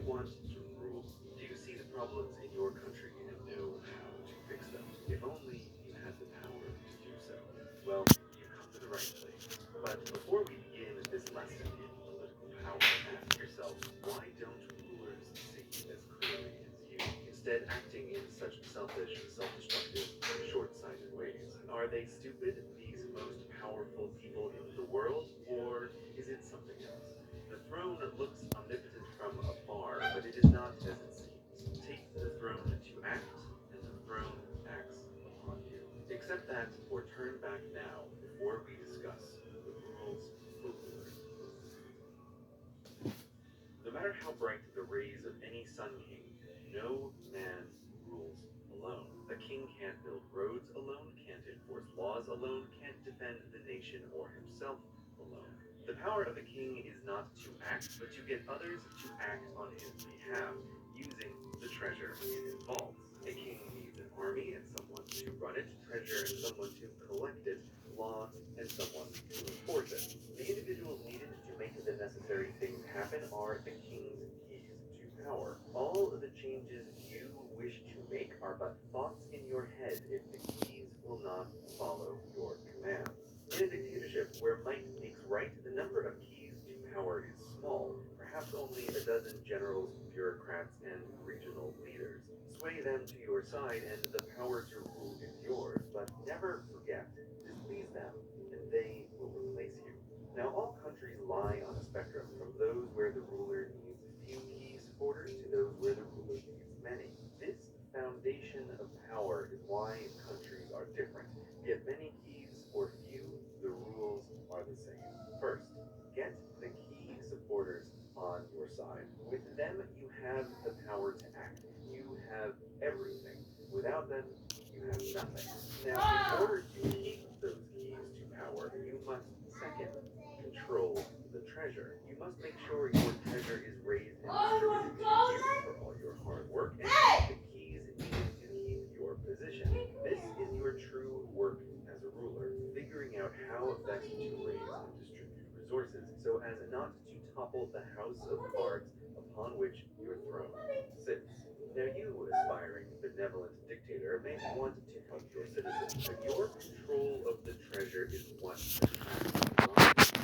want to rule? Do you see the problems in your country and know how to fix them? If only you had the power to do so. Well, you've come to the right place. But before we begin this lesson in political power, ask yourself, why don't rulers see as clearly as you, instead acting in such selfish, self-destructive, short-sighted ways? Are they stupid, these most powerful people in the world, or is it something else? The throne looks omnipotent from afar, but it is not as it seems. Take the throne to act, and the throne acts upon you. Accept that, or turn back now before we discuss the rules for rulers. No matter how bright the rays of any sun king, no man rules alone. A king can't build roads alone, can't enforce laws alone, can't defend the nation or himself alone. The power of a king is not to act, but to get others to act on his behalf, using the treasure in his vaults. A king needs an army and someone to run it, treasure and someone to collect it, law and someone to enforce it. The individuals needed to make the necessary things happen are the king's keys to power. All the changes you wish to make are but thoughts in your head if the keys will not follow your commands. In a dictatorship where might makes right, the number of keys to power is small, perhaps only a dozen generals, bureaucrats, and regional leaders. Sway them to your side, and the power to rule is yours, but never forget, displease them, and they will replace you. Now, all countries lie on a spectrum, from those where the ruler needs few key supporters to those where the ruler needs many. This foundation of power is why countries are different. Yet many keys or few, the rules are the same. First, get the key supporters on your side. With them, you have the power to act. You have everything. Without them, you have nothing. Now, in order to keep those keys to power, you must, second, control the treasure. You must make sure your treasure is raised and distributed to you for all your hard work and the keys needed to keep your position. This is your true work as a ruler, figuring out how best to raise and distribute resources so as not to topple the house of cards upon which your throne sits. Now, you, aspiring benevolent dictator, may want to help your citizens, but your control of the treasure is what matters.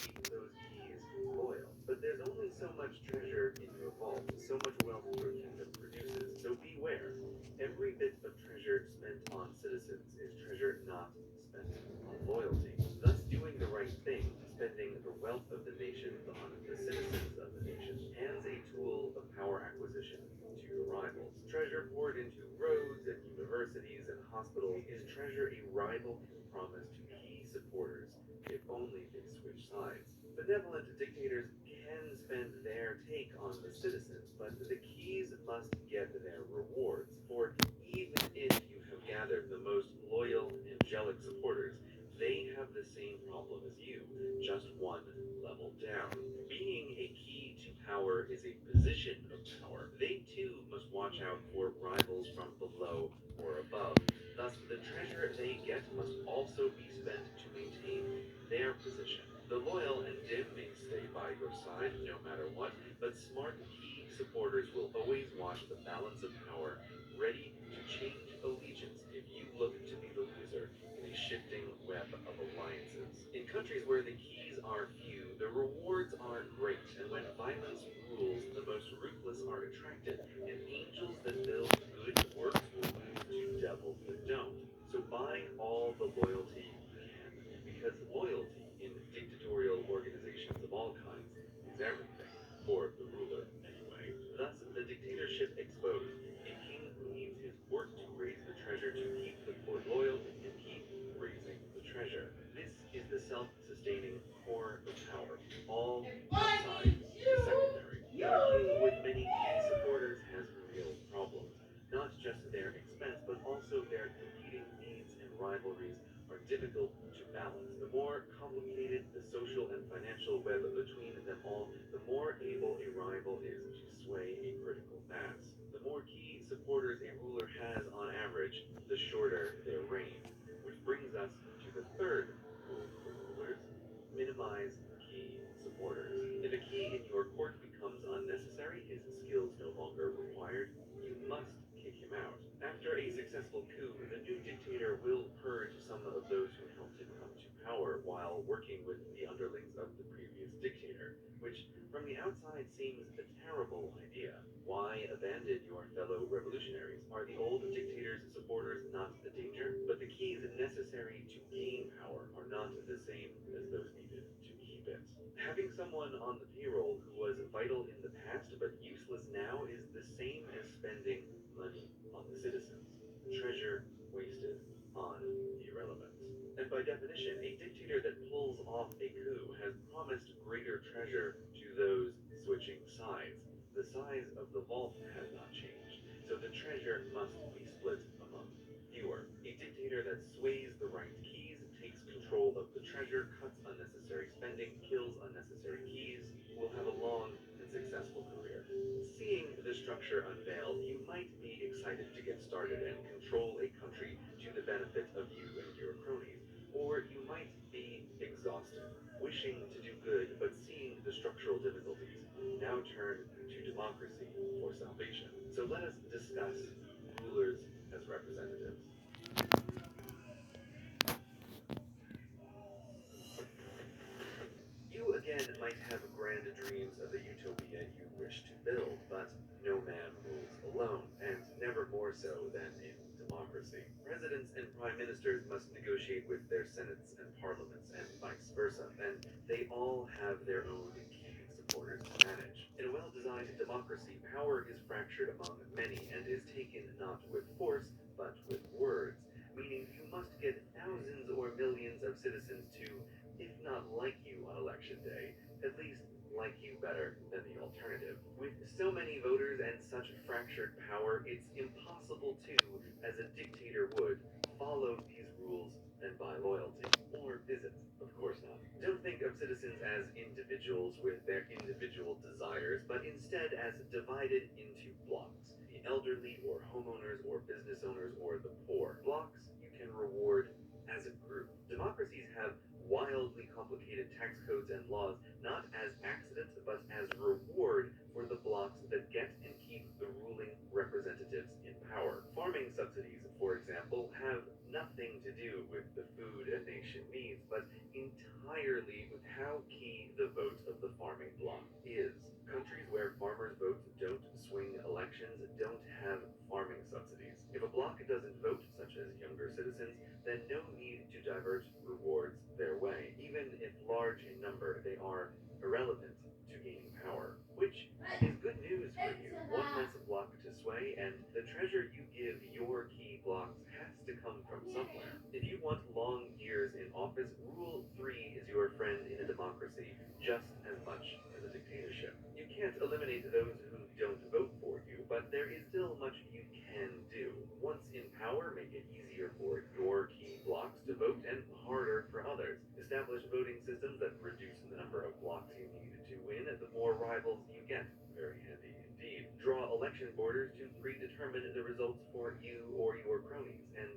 Keep those keys loyal. But there's only so much treasure in your vault, so much wealth your kingdom produces. So beware. Every bit of treasure spent on citizens is treasure not spent on loyalty. Thus, doing the right thing, spending the wealth of the nation on the citizens of the nation, hands a tool of power acquisition to your rivals. Treasure poured into roads and universities and hospitals is treasure a rival can promise to key supporters if only they switch sides. Benevolent dictators can spend their take on the citizens, but the keys must get their rewards. For even if you have gathered the most loyal, angelic supporters, they have the same problem as you, just one level down. Being a key to power is a position of power. They too must watch out for rivals from below or above. Thus, the treasure they get must also be spent to maintain their position. The loyal and dim may stay by your side no matter what, but smart key supporters will always watch the balance of power, ready to change allegiance if you look to be the loser in a shifting web of alliances. In countries where the keys are few, the rewards are great, and when violence rules, the most ruthless are attracted, and angels that build good works will lose to devils that don't. So buy all the loyalty you can, because loyalty in dictatorial organizations of all kinds is everything, for the ruler anyway. Thus, the dictatorship exposed. A king needs his court to raise the treasure to keep the court loyal and keep raising the treasure. This is the self-sustaining core of power. All outside is secondary. Now, a king with many key supporters has real problems. Not just their expense, but also their competing needs and rivalries are difficult to balance. The more complicated the social and financial web between them all, the more able a rival is to sway a critical mass. The more key supporters a ruler has on average, the shorter their reign. Which brings us to the third rule for rulers: minimize key supporters. If a key in your court becomes unnecessary, his fired, you must kick him out. After a successful coup, the new dictator will purge some of those who helped him come to power while working with the underlings of the previous dictator, which from the outside seems a terrible idea. Why abandon your fellow revolutionaries? Are the old dictator's supporters not a danger? But the keys necessary to gain power are not the same as those needed to keep it. Having someone on the payroll who was vital in the past but useless now is the same as spending money on the citizens. Treasure wasted on irrelevance. And by definition, a dictator that pulls off a coup has promised greater treasure to those switching sides. The size of the vault has not changed, so the treasure must be split among fewer. A dictator that sways the right keys, takes control of the treasure, cuts unnecessary spending, kills unnecessary keys, will have a long and successful career. Seeing the structure unveiled, you might be excited to get started and control a country to the benefit of you and your cronies. Or you might be exhausted, wishing to do good but seeing the structural difficulties. Now turn to democracy for salvation. So let us discuss rulers as representatives. You again might have grand dreams of the utopia you wish to build, but no man rules alone, and never more so than in democracy. Presidents and prime ministers must negotiate with their senates and parliaments, and vice versa, and they all have their own key supporters to manage. In a well-designed democracy, power is fractured among many and is taken not with force, but with words, meaning you must get thousands or millions of citizens to, if not like you on election day, at least like you better than the alternative. With so many voters and such fractured power, it's impossible to, as a dictator would, follow these rules and buy loyalty. Or is it? Of course not. Don't think of citizens as individuals with their individual desires, but instead as divided into blocks. The elderly or homeowners or business owners or the poor. Blocks you can reward as a group. Democracies have wildly complicated tax codes and laws, not as accident, but as reward for the blocks that get and keep the ruling representatives in power. Farming subsidies, for example, have nothing to do with the food a nation needs, but entirely with how key the vote of the farming bloc is. Countries where farmers' votes don't swing elections don't have farming subsidies. If a bloc doesn't vote, such as younger citizens, then no need to divert rewards their way. Even if large in number, they are irrelevant to gaining power. Which is good news for you. One less block to sway, and the treasure you give your key blocks has to come from somewhere. If you want long years in office, Rule 3 is your friend in a democracy just as much as a dictatorship. You can't eliminate those who don't vote for you, but there is still much you can do. Once in power, make it easier for your key blocks to vote and harder for others. Establish voting systems that reduce the number of blocks you need to win, the more rivals you get. Very handy indeed. Draw election borders to predetermine the results for you or your cronies, and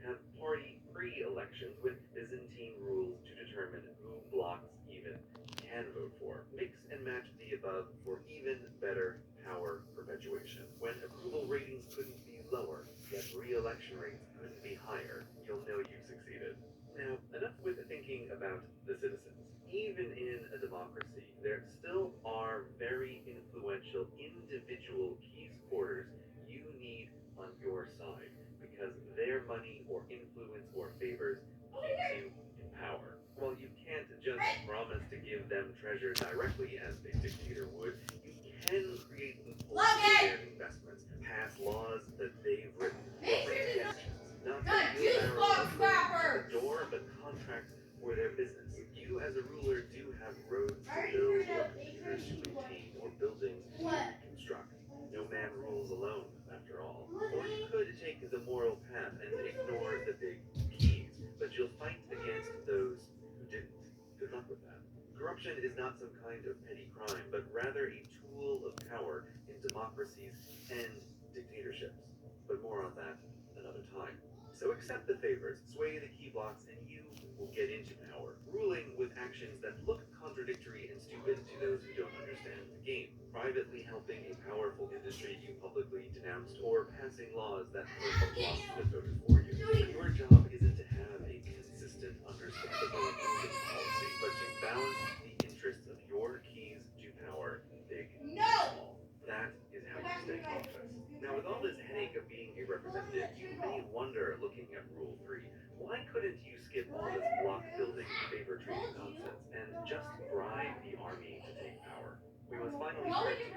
have party pre-elections with Byzantine rules to determine who blocks even can vote for. Mix and match the above for even better power perpetuation. When approval ratings couldn't be lower, yet re-election rates couldn't be higher, you'll know you've succeeded. Now, enough with thinking about the citizens. Even in a democracy, there still are very influential individual key supporters you need on your side, because their money or influence or favors keeps you in power. While you can't just promise to give them treasure directly as a dictator would, you can create loopholes for their investments, pass laws that they've written, or bring connections, not to the door, but contracts for their business. You, as a ruler, do have roads to build, or computers to maintain, or buildings to construct. No man rules alone, after all. Or you could take the moral path and ignore the big keys, but you'll fight against those who didn't. Good luck with that. Corruption is not some kind of petty crime, but rather a tool of power in democracies and dictatorships. But more on that another time. So accept the favors, sway the key blocks, and you will get into power, ruling with actions that look contradictory and stupid to those who don't understand the game. privately helping a powerful industry you publicly denounced, or passing laws that hurt a bloc that voted for you. But your job isn't to have a consistent, understandable, moving policy, but to balance the interests of your keys to power, big and small. That is how you stay in office. Now, with all this headache of being a representative, you may wonder, looking at Rule 3, why couldn't you skip all this block building, favor trading nonsense and just bribe the army to take power? We must finally turn to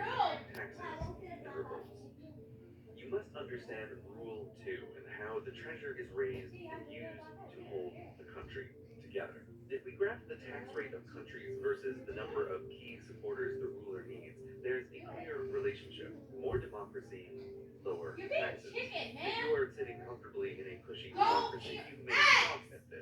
taxes and revolts. You must understand Rule 2 and how the treasure is raised and used to hold the country together. If we graph the tax rate of countries versus the number of key supporters the ruler needs, there's a clear relationship. More democracy, lower You're being taxes. chicken, If man. you are sitting comfortably in a cushy democracy, you may scoff at this.